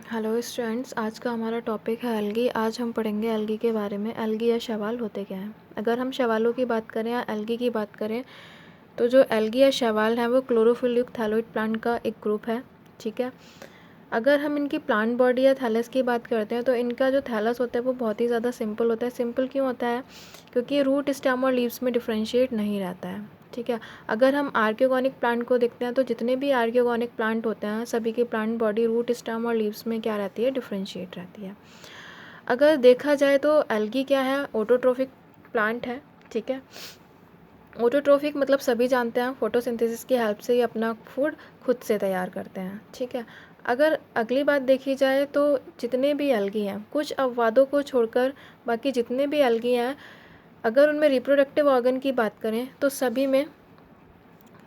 Hello students, आज का हमारा टॉपिक है एल्गी। आज हम पढ़ेंगे एल्गी के बारे में। एल्गी या शैवाल होते क्या हैं। अगर हम शैवालों की बात करें या एल्गी की बात करें तो जो एल्गी या शैवाल हैं वो क्लोरोफिल युक्त थैलोइड प्लांट का एक ग्रुप है। ठीक है। अगर हम इनकी प्लांट बॉडी या थैलस की बात करते हैं तो इनका जो थैलस होता है वो बहुत ही ज़्यादा सिंपल होता है। सिंपल क्यों होता है? क्योंकि ये रूट, स्टेम और लीव्स में डिफ्रेंशिएट नहीं रहता है। ठीक है। अगर हम आर्कियोगोनिक प्लांट को देखते हैं तो जितने भी आर्कियोगोनिक प्लांट होते हैं सभी की प्लांट बॉडी रूट, स्टेम और लीव्स में क्या रहती है? डिफ्रेंशिएट रहती है। अगर देखा जाए तो एल्गी क्या है? ऑटोट्रोफिक प्लांट है। ठीक है। ऑटोट्रोफिक मतलब सभी जानते हैं फोटोसिंथेसिस की हेल्प से ही अपना फूड खुद से तैयार करते हैं। ठीक है। अगर अगली बात देखी जाए तो जितने भी एल्गी हैं, कुछ अपवादों को छोड़कर बाकी जितने भी एल्गी हैं, अगर उनमें रिप्रोडक्टिव ऑर्गन की बात करें तो सभी में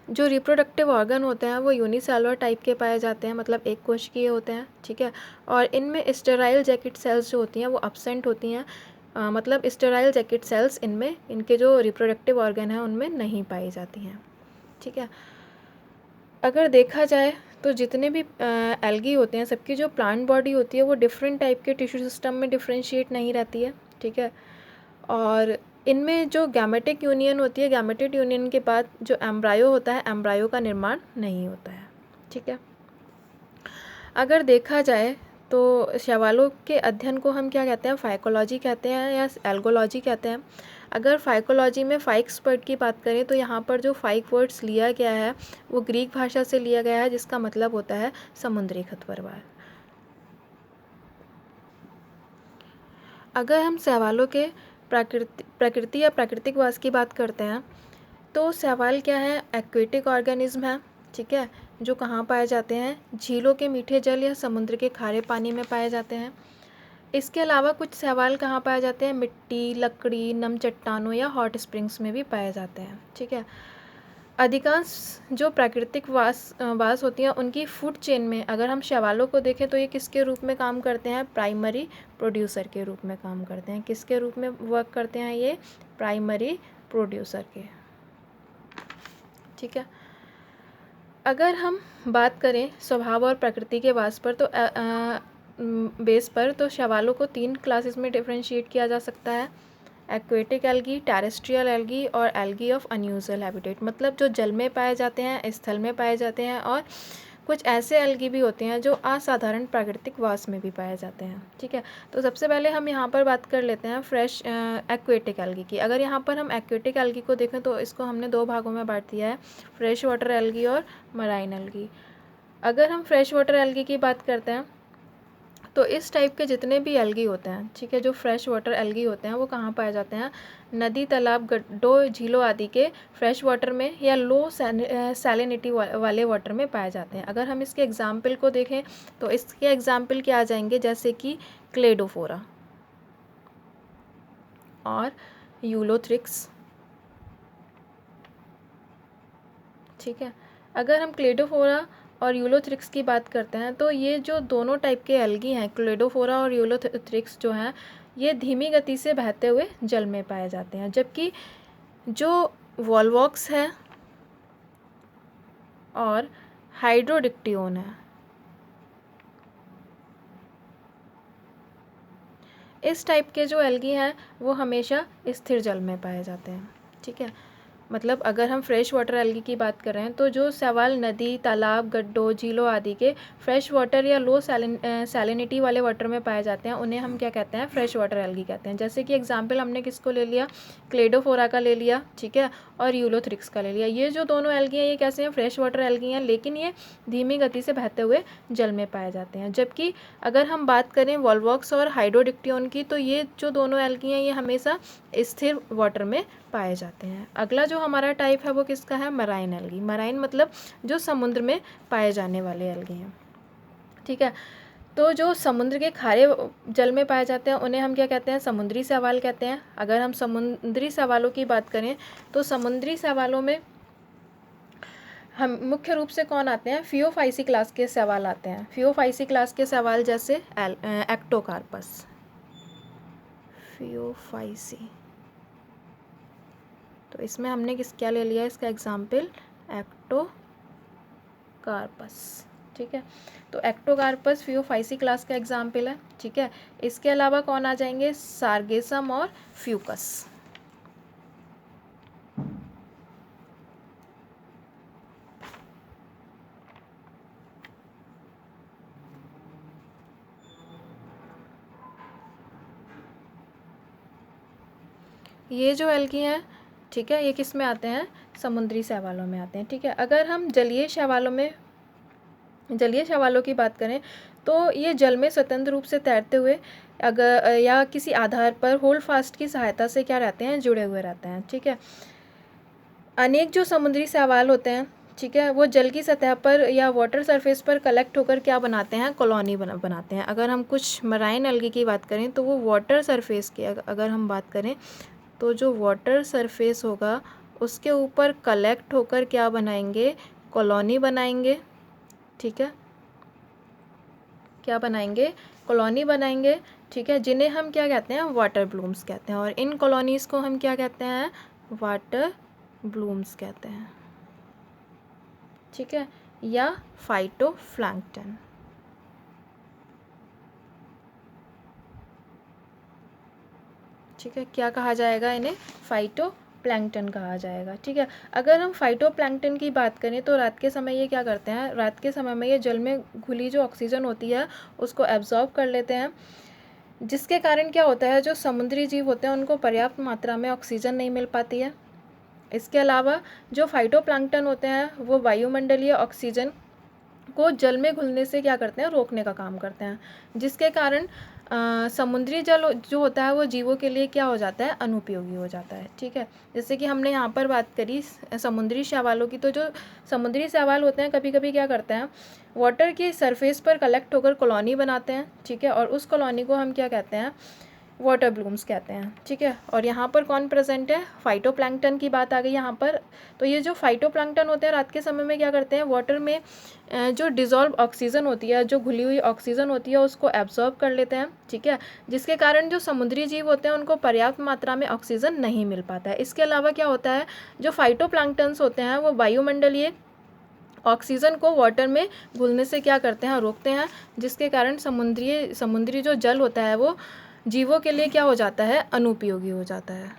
जो रिप्रोडक्टिव ऑर्गन होते हैं वो यूनिसेलुलर टाइप के पाए जाते हैं, मतलब एक कोशिकीय होते हैं। ठीक है। और इनमें स्टेराइल जैकेट सेल्स जो होती हैं वो अब्सेंट होती हैं। मतलब स्टेराइल जैकेट सेल्स इनमें, इनके जो रिप्रोडक्टिव ऑर्गन हैं उनमें नहीं पाई जाती हैं। ठीक है। अगर देखा जाए तो जितने भी एल्गी होते हैं सबकी जो प्लांट बॉडी होती है वो डिफरेंट टाइप के टिश्यू सिस्टम में डिफ्रेंशिएट नहीं रहती है। ठीक है। और इनमें जो गैमेटिक यूनियन होती है, गैमेटेड यूनियन के बाद जो एम्ब्रायो होता है, एम्ब्रायो का निर्माण नहीं होता है। ठीक है। अगर देखा जाए तो शैवालों के अध्ययन को हम क्या कहते हैं? फाइकोलॉजी कहते हैं या एल्गोलॉजी कहते हैं। अगर फाइकोलॉजी में फाइक्स वर्ड की बात करें तो यहाँ पर जो फाइक वर्ड्स लिया गया है वो ग्रीक भाषा से लिया गया है, जिसका मतलब होता है समुद्री खरपतवार। अगर हम शैवालों के प्रकृति या प्राकृतिक वास की बात करते हैं तो शैवाल क्या है? एक्वेटिक ऑर्गेनिज्म है। ठीक है। जो कहाँ पाए जाते हैं? झीलों के मीठे जल या समुद्र के खारे पानी में पाए जाते हैं। इसके अलावा कुछ शैवाल कहाँ पाए जाते हैं? मिट्टी, लकड़ी, नम चट्टानों या हॉट स्प्रिंग्स में भी पाए जाते हैं। ठीक है। अधिकांश जो प्राकृतिक वास होती हैं उनकी फूड चेन में अगर हम शैवालों को देखें तो ये किसके रूप में काम करते हैं? प्राइमरी प्रोड्यूसर के रूप में काम करते हैं। किसके रूप में वर्क करते हैं ये? प्राइमरी प्रोड्यूसर के। ठीक है। अगर हम बात करें स्वभाव और प्रकृति के वास पर तो बेस पर तो शैवालों को 3 क्लासेस में डिफरेंशिएट किया जा सकता है। एक्वेटिक एल्गी, टेरेस्ट्रियल एल्गी और एल्गी ऑफ अनयूजुअल हैबिटेट, मतलब जो जल में पाए जाते हैं, स्थल में पाए जाते हैं, और कुछ ऐसे एल्गी भी होते हैं जो असाधारण प्राकृतिक वास में भी पाए जाते हैं। ठीक है। तो सबसे पहले हम यहाँ पर बात कर लेते हैं फ्रेश एक्वेटिक एल्गी की। अगर यहाँ पर हम एक्वेटिक एल्गी को देखें तो इसको हमने 2 भागों में बांट दिया है, फ्रेश वाटर एल्गी और मराइन एल्गी। अगर हम फ्रेश वाटर एल्गी की बात करते हैं तो इस टाइप के जितने भी एल्गी होते हैं, ठीक है, जो फ्रेश वाटर एल्गी होते हैं वो कहाँ पाए जाते हैं? नदी, तालाब, गड्ढों, झीलों आदि के फ्रेश वाटर में या लो सैलिनिटी वाले वाटर में पाए जाते हैं। अगर हम इसके एग्जाम्पल को देखें तो इसके एग्जाम्पल क्या आ जाएंगे? जैसे कि क्लेडोफोरा और यूलोथ्रिक्स। ठीक है। अगर हम क्लेडोफोरा और यूलोथ्रिक्स की बात करते हैं तो ये जो दोनों टाइप के एल्गी हैं, क्लेडोफोरा और यूलोथ्रिक्स जो हैं, ये धीमी गति से बहते हुए जल में पाए जाते हैं। जबकि जो वॉल्वॉक्स है और हाइड्रोडिक्टियोन है, इस टाइप के जो एल्गी हैं वो हमेशा स्थिर जल में पाए जाते हैं। ठीक है। मतलब अगर हम फ्रेश वाटर एल्गी की बात कर रहे हैं तो जो शैवाल नदी, तालाब, गड्ढों, झीलों आदि के फ्रेश वाटर या लो सैलिनिटी वाले वाटर में पाए जाते हैं उन्हें हम क्या कहते हैं? फ्रेश वाटर एल्गी कहते हैं। जैसे कि एग्जांपल हमने किसको ले लिया? क्लेडोफोरा का ले लिया, ठीक है, और यूलोथ्रिक्स का ले लिया। ये जो दोनों एल्गी हैं ये कैसे हैं? फ्रेश वाटर एल्गी हैं, लेकिन ये धीमी गति से बहते हुए जल में पाए जाते हैं। जबकि अगर हम बात करें वॉल्वॉक्स और हाइड्रोडिक्टियोन की तो ये जो दोनों एल्गी हैं ये हमेशा स्थिर वाटर में पाए जाते हैं। अगला जो हमारा टाइप है वो किसका है? Marine algae. मराइन मतलब जो समुद्र में पाए जाने वाले एल्गी हैं। ठीक है। तो जो समुद्र के खारे जल में पाए जाते हैं उन्हें हम क्या कहते हैं? समुद्री शैवाल कहते हैं। अगर हम समुद्री शैवालों की बात करें तो समुद्री शैवालों में हम मुख्य रूप से कौन आते हैं? फियोफाइसी क्लास के शैवाल आते हैं। फियोफाइसी क्लास के शैवाल जैसे एक्टोकार्पस, फियोफाइसी। तो इसमें हमने क्या ले लिया? इसका एग्जाम्पल एक्टोकार्पस। ठीक ठीक है। तो एक्टोकार्पस फियोफाइसी क्लास का एग्जाम्पल है, ठीक है। इसके अलावा कौन आ जाएंगे, सार्गेसम और फ्यूकस। ये जो एल्गी हैं, ठीक है, ये किस में आते हैं, समुद्री शैवालों में आते हैं, ठीक है। अगर हम जलीय शैवालों की बात करें तो ये जल में स्वतंत्र रूप से तैरते हुए अगर या किसी आधार पर होल्ड फास्ट की सहायता से क्या रहते हैं, जुड़े हुए रहते हैं, ठीक है। अनेक जो समुद्री शैवाल होते हैं, ठीक है, वो जल की सतह पर या वाटर सरफेस पर कलेक्ट होकर क्या बनाते हैं, कॉलोनी बनाते हैं। अगर हम कुछ मराइन एल्गी की बात करें तो वो वाटर सरफेस की अगर हम बात करें तो जो वाटर सरफेस होगा उसके ऊपर कलेक्ट होकर क्या बनाएंगे, कॉलोनी बनाएंगे, ठीक है, क्या बनाएंगे, कॉलोनी बनाएंगे, ठीक है, जिन्हें हम क्या कहते हैं, वाटर ब्लूम्स कहते हैं। और इन कॉलोनीज़ को हम क्या कहते हैं, वाटर ब्लूम्स कहते हैं, ठीक है, या फाइटोप्लैंक्टन, ठीक है। क्या कहा जाएगा इन्हें, फाइटोप्लैंक्टन कहा जाएगा, ठीक है। अगर हम फाइटोप्लैंक्टन की बात करें तो रात के समय ये क्या करते हैं, रात के समय में ये जल में घुली जो ऑक्सीजन होती है उसको एब्जॉर्ब कर लेते हैं, जिसके कारण क्या होता है, जो समुद्री जीव होते हैं उनको पर्याप्त मात्रा में ऑक्सीजन नहीं मिल पाती है। इसके अलावा जो फाइटोप्लैंक्टन होते हैं वो वायुमंडलीय ऑक्सीजन को जल में घुलने से क्या करते हैं, रोकने का काम करते हैं, जिसके कारण समुद्री जल जो होता है वो जीवों के लिए क्या हो जाता है, अनुपयोगी हो जाता है, ठीक है। जैसे कि हमने यहाँ पर बात करी समुद्री शैवालों की, तो जो समुद्री शैवाल होते हैं कभी कभी क्या करते हैं, वाटर की सरफेस पर कलेक्ट होकर कॉलोनी बनाते हैं, ठीक है, और उस कॉलोनी को हम क्या कहते हैं, वाटर ब्लूम्स कहते हैं, ठीक है। और यहाँ पर कौन प्रेजेंट है, फाइटोप्लैंक्टन की बात आ गई यहाँ पर। तो ये जो फाइटोप्लैंक्टन होते हैं रात के समय में क्या करते हैं, वाटर में जो डिज़ोल्व ऑक्सीजन होती है, जो घुली हुई ऑक्सीजन होती है उसको एब्जॉर्ब कर लेते हैं, ठीक है, जिसके कारण जो समुद्री जीव होते हैं उनको पर्याप्त मात्रा में ऑक्सीजन नहीं मिल पाता है। इसके अलावा क्या होता है, जो फाइटोप्लैंक्टन्स होते हैं वो वायुमंडलीय ऑक्सीजन को वाटर में घुलने से क्या करते हैं, रोकते हैं, जिसके कारण समुद्री जो जल होता है वो जीवों के लिए क्या हो जाता है, अनुपयोगी हो जाता है।